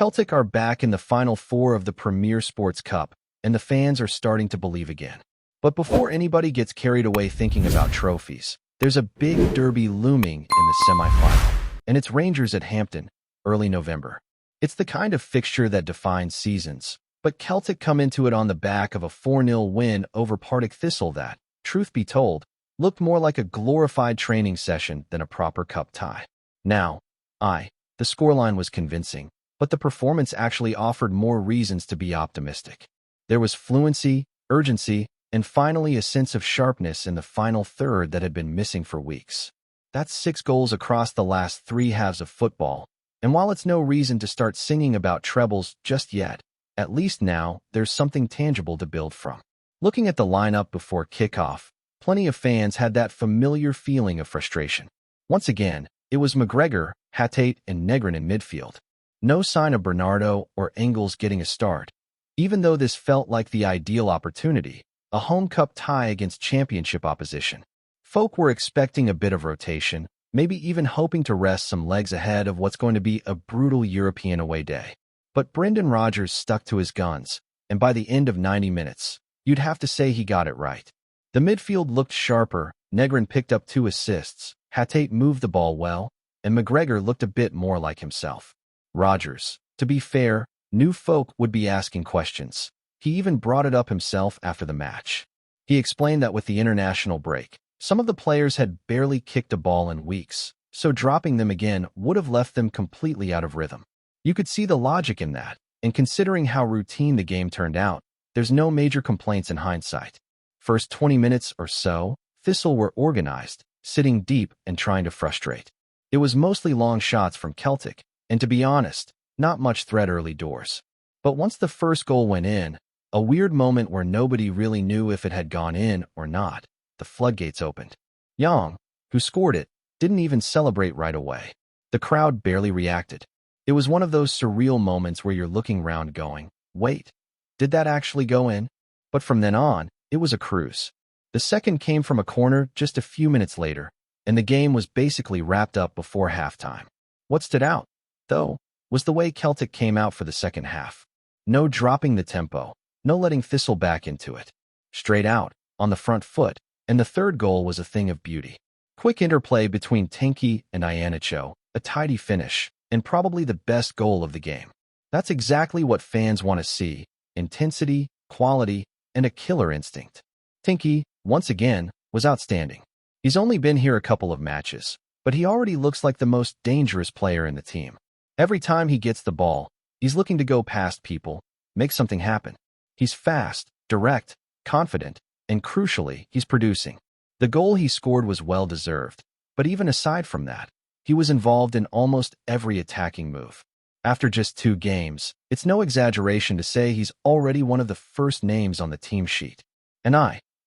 Celtic are back in the Final Four of the Premier Sports Cup, and the fans are starting to believe again. But before anybody gets carried away thinking about trophies, there's a big derby looming in the semi-final, and it's Rangers at Hampden, early November. It's the kind of fixture that defines seasons, but Celtic come into it on the back of a 4-0 win over Partick Thistle that, truth be told, looked more like a glorified training session than a proper cup tie. Now, the scoreline was convincing, but the performance actually offered more reasons to be optimistic. There was fluency, urgency, and finally a sense of sharpness in the final third that had been missing for weeks. That's 6 goals across the last 3 halves of football, and while it's no reason to start singing about trebles just yet, at least now there's something tangible to build from. Looking at the lineup before kickoff, plenty of fans had that familiar feeling of frustration. Once again, it was McGregor, Hatate, and Negrin in midfield. No sign of Bernardo or Engels getting a start. Even though this felt like the ideal opportunity, a home cup tie against championship opposition. Folk were expecting a bit of rotation, maybe even hoping to rest some legs ahead of what's going to be a brutal European away day. But Brendan Rodgers stuck to his guns, and by the end of 90 minutes, you'd have to say he got it right. The midfield looked sharper, Negrin picked up 2 assists, Hatate moved the ball well, and McGregor looked a bit more like himself. Rodgers, to be fair, knew folk would be asking questions. He even brought it up himself after the match. He explained that with the international break, some of the players had barely kicked a ball in weeks, so dropping them again would have left them completely out of rhythm. You could see the logic in that, and considering how routine the game turned out, there's no major complaints in hindsight. First 20 minutes or so, Thistle were organized, sitting deep and trying to frustrate. It was mostly long shots from Celtic, and to be honest, not much threat early doors. But once the first goal went in, a weird moment where nobody really knew if it had gone in or not, the floodgates opened. Young, who scored it, didn't even celebrate right away. The crowd barely reacted. It was one of those surreal moments where you're looking round going, wait, did that actually go in? But from then on, it was a cruise. The second came from a corner just a few minutes later, and the game was basically wrapped up before halftime. What stood out, though, was the way Celtic came out for the second half. No dropping the tempo, no letting Thistle back into it. Straight out, on the front foot, and the third goal was a thing of beauty. Quick interplay between Tenki and Iannicho, a tidy finish, and probably the best goal of the game. That's exactly what fans want to see: intensity, quality, and a killer instinct. Tenki, once again, was outstanding. He's only been here a couple of matches, but he already looks like the most dangerous player in the team. Every time he gets the ball, he's looking to go past people, make something happen. He's fast, direct, confident, and crucially, he's producing. The goal he scored was well-deserved, but even aside from that, he was involved in almost every attacking move. After just 2 games, it's no exaggeration to say he's already one of the first names on the team sheet.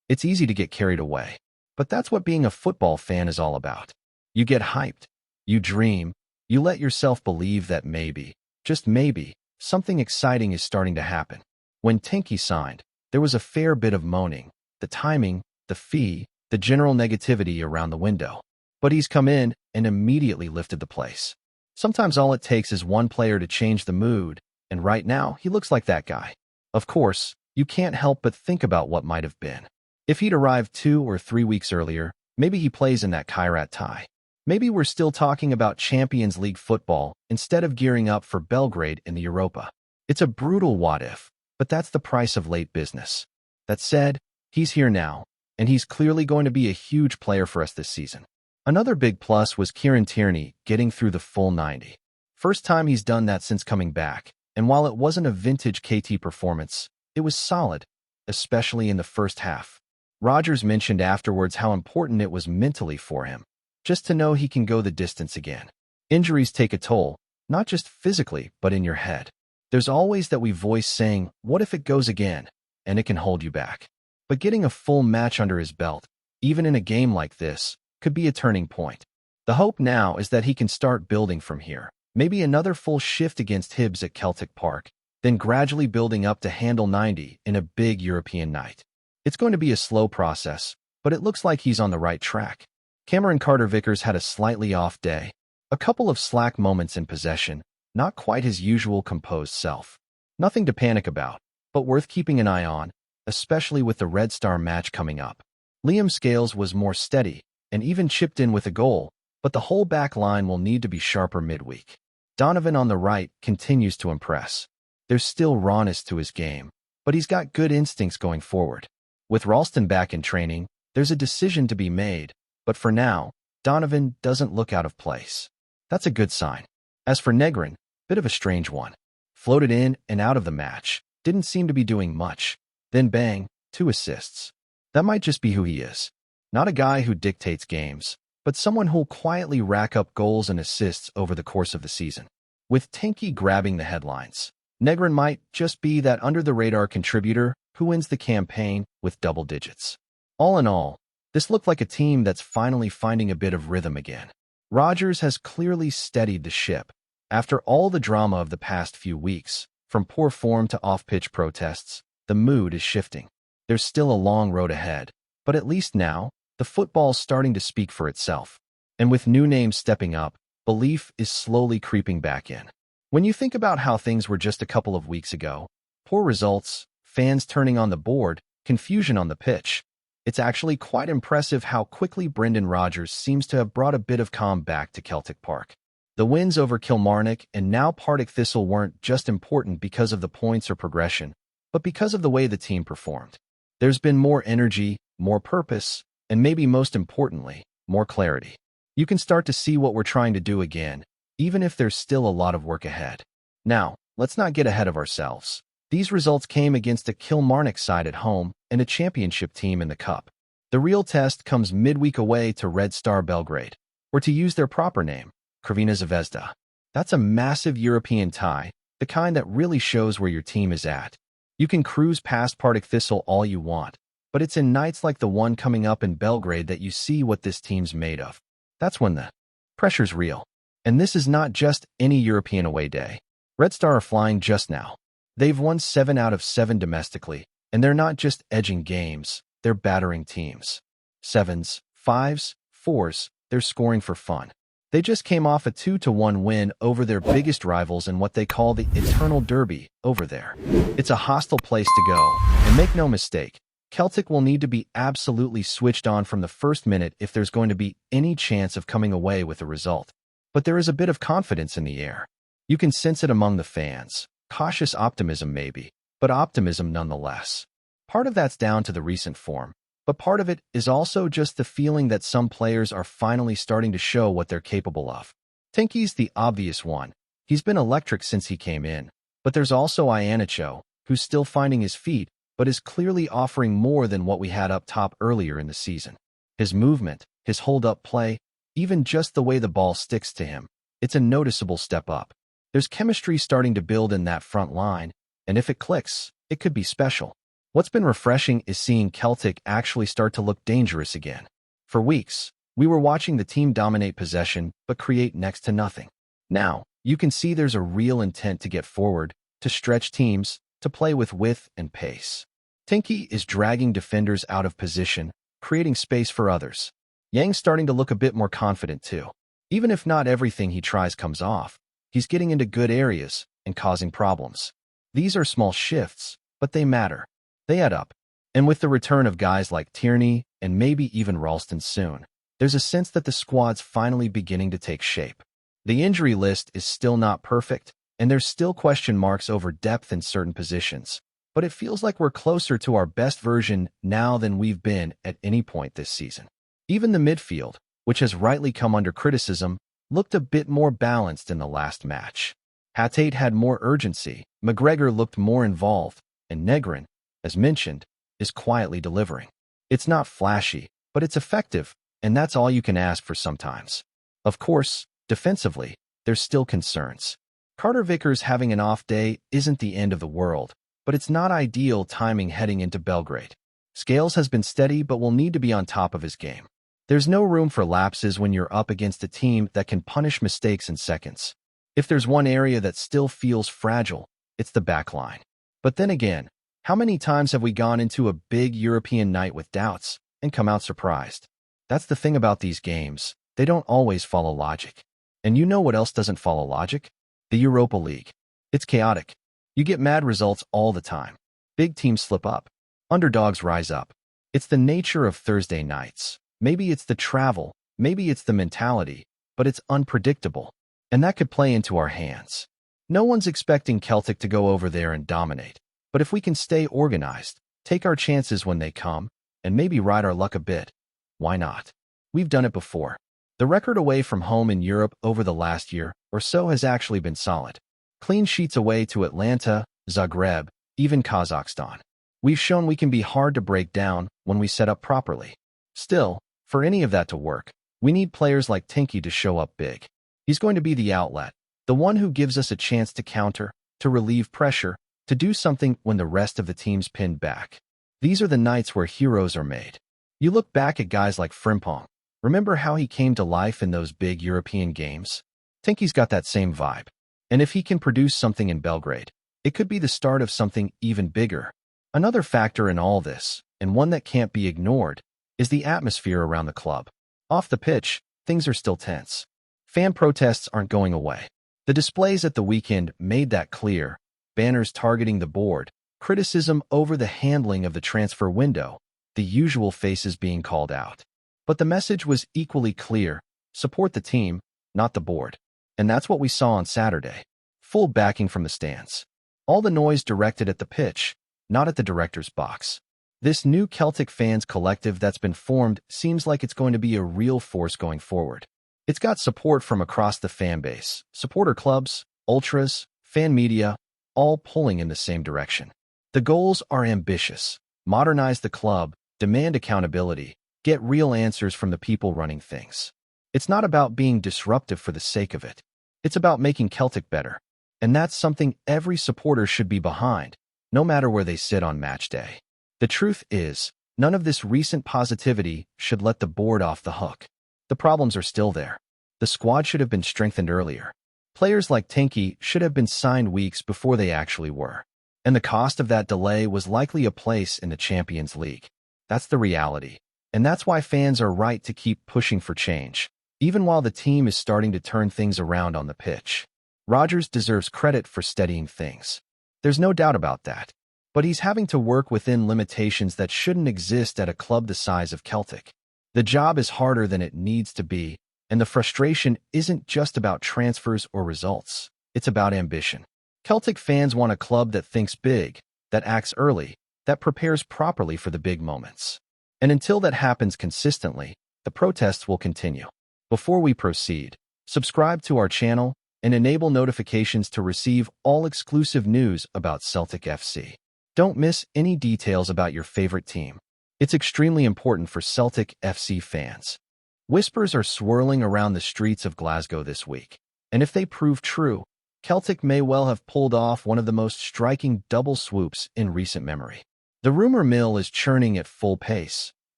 It's easy to get carried away, but that's what being a football fan is all about. You get hyped, you dream, you let yourself believe that maybe, just maybe, something exciting is starting to happen. When Tenki signed, there was a fair bit of moaning, the timing, the fee, the general negativity around the window. But he's come in and immediately lifted the place. Sometimes all it takes is one player to change the mood, and right now he looks like that guy. Of course, you can't help but think about what might have been. If he'd arrived 2 or 3 weeks earlier, maybe he plays in that Kairat tie. Maybe we're still talking about Champions League football instead of gearing up for Belgrade in the Europa. It's a brutal what-if, but that's the price of late business. That said, he's here now, and he's clearly going to be a huge player for us this season. Another big plus was Kieran Tierney getting through the full 90. First time he's done that since coming back, and while it wasn't a vintage KT performance, it was solid, especially in the first half. Rodgers mentioned afterwards how important it was mentally for him, just to know he can go the distance again. Injuries take a toll, not just physically, but in your head. There's always that voice saying, what if it goes again? And it can hold you back. But getting a full match under his belt, even in a game like this, could be a turning point. The hope now is that he can start building from here. Maybe another full shift against Hibs at Celtic Park, then gradually building up to handle 90 in a big European night. It's going to be a slow process, but it looks like he's on the right track. Cameron Carter-Vickers had a slightly off day. A couple of slack moments in possession, not quite his usual composed self. Nothing to panic about, but worth keeping an eye on, especially with the Red Star match coming up. Liam Scales was more steady and even chipped in with a goal, but the whole back line will need to be sharper midweek. Donovan on the right continues to impress. There's still rawness to his game, but he's got good instincts going forward. With Ralston back in training, there's a decision to be made, but for now, Donovan doesn't look out of place. That's a good sign. As for Negrin, bit of a strange one. Floated in and out of the match, didn't seem to be doing much. Then bang, 2 assists. That might just be who he is. Not a guy who dictates games, but someone who'll quietly rack up goals and assists over the course of the season. With Tinky grabbing the headlines, Negrin might just be that under-the-radar contributor who wins the campaign with double digits. All in all, this looked like a team that's finally finding a bit of rhythm again. Rodgers has clearly steadied the ship. After all the drama of the past few weeks, from poor form to off-pitch protests, the mood is shifting. There's still a long road ahead, but at least now, the football's starting to speak for itself. And with new names stepping up, belief is slowly creeping back in. When you think about how things were just a couple of weeks ago, poor results, fans turning on the board, confusion on the pitch, it's actually quite impressive how quickly Brendan Rodgers seems to have brought a bit of calm back to Celtic Park. The wins over Kilmarnock and now Partick Thistle weren't just important because of the points or progression, but because of the way the team performed. There's been more energy, more purpose, and maybe most importantly, more clarity. You can start to see what we're trying to do again, even if there's still a lot of work ahead. Now, let's not get ahead of ourselves. These results came against a Kilmarnock side at home and a championship team in the cup. The real test comes midweek away to Red Star Belgrade, or to use their proper name, Crvena Zvezda. That's a massive European tie, the kind that really shows where your team is at. You can cruise past Partick Thistle all you want, but it's in nights like the one coming up in Belgrade that you see what this team's made of. That's when the pressure's real. And this is not just any European away day. Red Star are flying just now. They've won 7 out of 7 domestically, and they're not just edging games, they're battering teams. 7s, 5s, 4s, they're scoring for fun. They just came off a 2-1 win over their biggest rivals in what they call the Eternal Derby over there. It's a hostile place to go, and make no mistake, Celtic will need to be absolutely switched on from the first minute if there's going to be any chance of coming away with a result. But there is a bit of confidence in the air. You can sense it among the fans. Cautious optimism maybe, but optimism nonetheless. Part of that's down to the recent form, but part of it is also just the feeling that some players are finally starting to show what they're capable of. Tinky's the obvious one. He's been electric since he came in, but there's also Iannicho, who's still finding his feet, but is clearly offering more than what we had up top earlier in the season. His movement, his hold-up play, even just the way the ball sticks to him, it's a noticeable step up. There's chemistry starting to build in that front line, and if it clicks, it could be special. What's been refreshing is seeing Celtic actually start to look dangerous again. For weeks, we were watching the team dominate possession but create next to nothing. Now, you can see there's a real intent to get forward, to stretch teams, to play with width and pace. Tinky is dragging defenders out of position, creating space for others. Yang's starting to look a bit more confident too. Even if not everything he tries comes off, he's getting into good areas and causing problems. These are small shifts, but they matter. They add up. And with the return of guys like Tierney and maybe even Ralston soon, there's a sense that the squad's finally beginning to take shape. The injury list is still not perfect, and there's still question marks over depth in certain positions, but it feels like we're closer to our best version now than we've been at any point this season. Even the midfield, which has rightly come under criticism, looked a bit more balanced in the last match. Hatate had more urgency, McGregor looked more involved, and Negrin, as mentioned, is quietly delivering. It's not flashy, but it's effective, and that's all you can ask for sometimes. Of course, defensively, there's still concerns. Carter Vickers having an off day isn't the end of the world, but it's not ideal timing heading into Belgrade. Scales has been steady but will need to be on top of his game. There's no room for lapses when you're up against a team that can punish mistakes in seconds. If there's one area that still feels fragile, it's the back line. But then again, how many times have we gone into a big European night with doubts and come out surprised? That's the thing about these games. They don't always follow logic. And you know what else doesn't follow logic? The Europa League. It's chaotic. You get mad results all the time. Big teams slip up. Underdogs rise up. It's the nature of Thursday nights. Maybe it's the travel, maybe it's the mentality, but it's unpredictable. And that could play into our hands. No one's expecting Celtic to go over there and dominate. But if we can stay organized, take our chances when they come, and maybe ride our luck a bit, why not? We've done it before. The record away from home in Europe over the last year or so has actually been solid. Clean sheets away to Atlanta, Zagreb, even Kazakhstan. We've shown we can be hard to break down when we set up properly. Still, for any of that to work, we need players like Tinky to show up big. He's going to be the outlet, the one who gives us a chance to counter, to relieve pressure, to do something when the rest of the team's pinned back. These are the nights where heroes are made. You look back at guys like Frimpong. Remember how he came to life in those big European games? Tinky's got that same vibe. And if he can produce something in Belgrade, it could be the start of something even bigger. Another factor in all this, and one that can't be ignored, is the atmosphere around the club. Off the pitch, things are still tense. Fan protests aren't going away. The displays at the weekend made that clear. Banners targeting the board, criticism over the handling of the transfer window, the usual faces being called out. But the message was equally clear: support the team, not the board. And that's what we saw on Saturday. Full backing from the stands. All the noise directed at the pitch, not at the director's box. This new Celtic fans collective that's been formed seems like it's going to be a real force going forward. It's got support from across the fan base, supporter clubs, ultras, fan media, all pulling in the same direction. The goals are ambitious. Modernize the club, demand accountability, get real answers from the people running things. It's not about being disruptive for the sake of it. It's about making Celtic better. And that's something every supporter should be behind, no matter where they sit on match day. The truth is, none of this recent positivity should let the board off the hook. The problems are still there. The squad should have been strengthened earlier. Players like Tinky should have been signed weeks before they actually were. And the cost of that delay was likely a place in the Champions League. That's the reality. And that's why fans are right to keep pushing for change, even while the team is starting to turn things around on the pitch. Rodgers deserves credit for steadying things. There's no doubt about that. But he's having to work within limitations that shouldn't exist at a club the size of Celtic. The job is harder than it needs to be, and the frustration isn't just about transfers or results. It's about ambition. Celtic fans want a club that thinks big, that acts early, that prepares properly for the big moments. And until that happens consistently, the protests will continue. Before we proceed, subscribe to our channel and enable notifications to receive all exclusive news about Celtic FC. Don't miss any details about your favorite team. It's extremely important for Celtic FC fans. Whispers are swirling around the streets of Glasgow this week, and if they prove true, Celtic may well have pulled off one of the most striking double swoops in recent memory. The rumor mill is churning at full pace,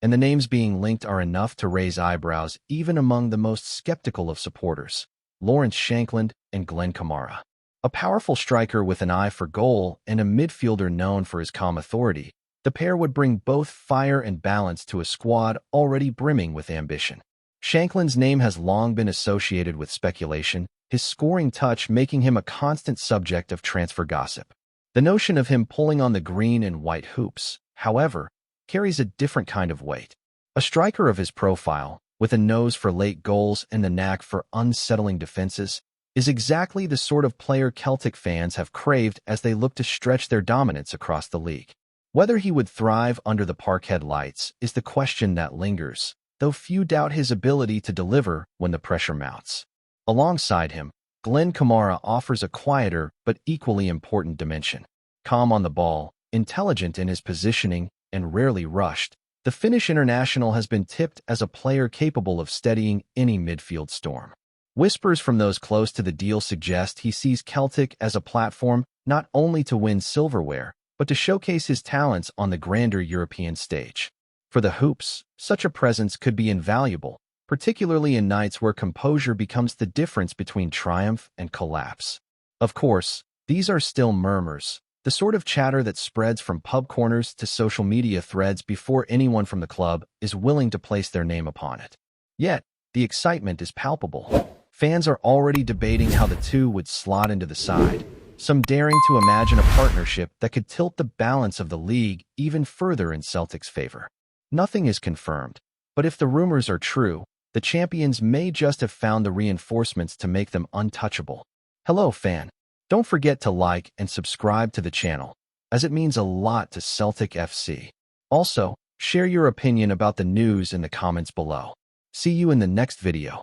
and the names being linked are enough to raise eyebrows even among the most skeptical of supporters: Lawrence Shankland and Glenn Kamara. A powerful striker with an eye for goal and a midfielder known for his calm authority, the pair would bring both fire and balance to a squad already brimming with ambition. Shankland's name has long been associated with speculation, his scoring touch making him a constant subject of transfer gossip. The notion of him pulling on the green and white hoops, however, carries a different kind of weight. A striker of his profile, with a nose for late goals and the knack for unsettling defenses, is exactly the sort of player Celtic fans have craved as they look to stretch their dominance across the league. Whether he would thrive under the Parkhead lights is the question that lingers, though few doubt his ability to deliver when the pressure mounts. Alongside him, Glenn Kamara offers a quieter but equally important dimension. Calm on the ball, intelligent in his positioning, and rarely rushed, the Finnish international has been tipped as a player capable of steadying any midfield storm. Whispers from those close to the deal suggest he sees Celtic as a platform not only to win silverware, but to showcase his talents on the grander European stage. For the Hoops, such a presence could be invaluable, particularly in nights where composure becomes the difference between triumph and collapse. Of course, these are still murmurs, the sort of chatter that spreads from pub corners to social media threads before anyone from the club is willing to place their name upon it. Yet, the excitement is palpable. Fans are already debating how the two would slot into the side, some daring to imagine a partnership that could tilt the balance of the league even further in Celtic's favor. Nothing is confirmed, but if the rumors are true, the champions may just have found the reinforcements to make them untouchable. Hello, fan. Don't forget to like and subscribe to the channel, as it means a lot to Celtic FC. Also, share your opinion about the news in the comments below. See you in the next video.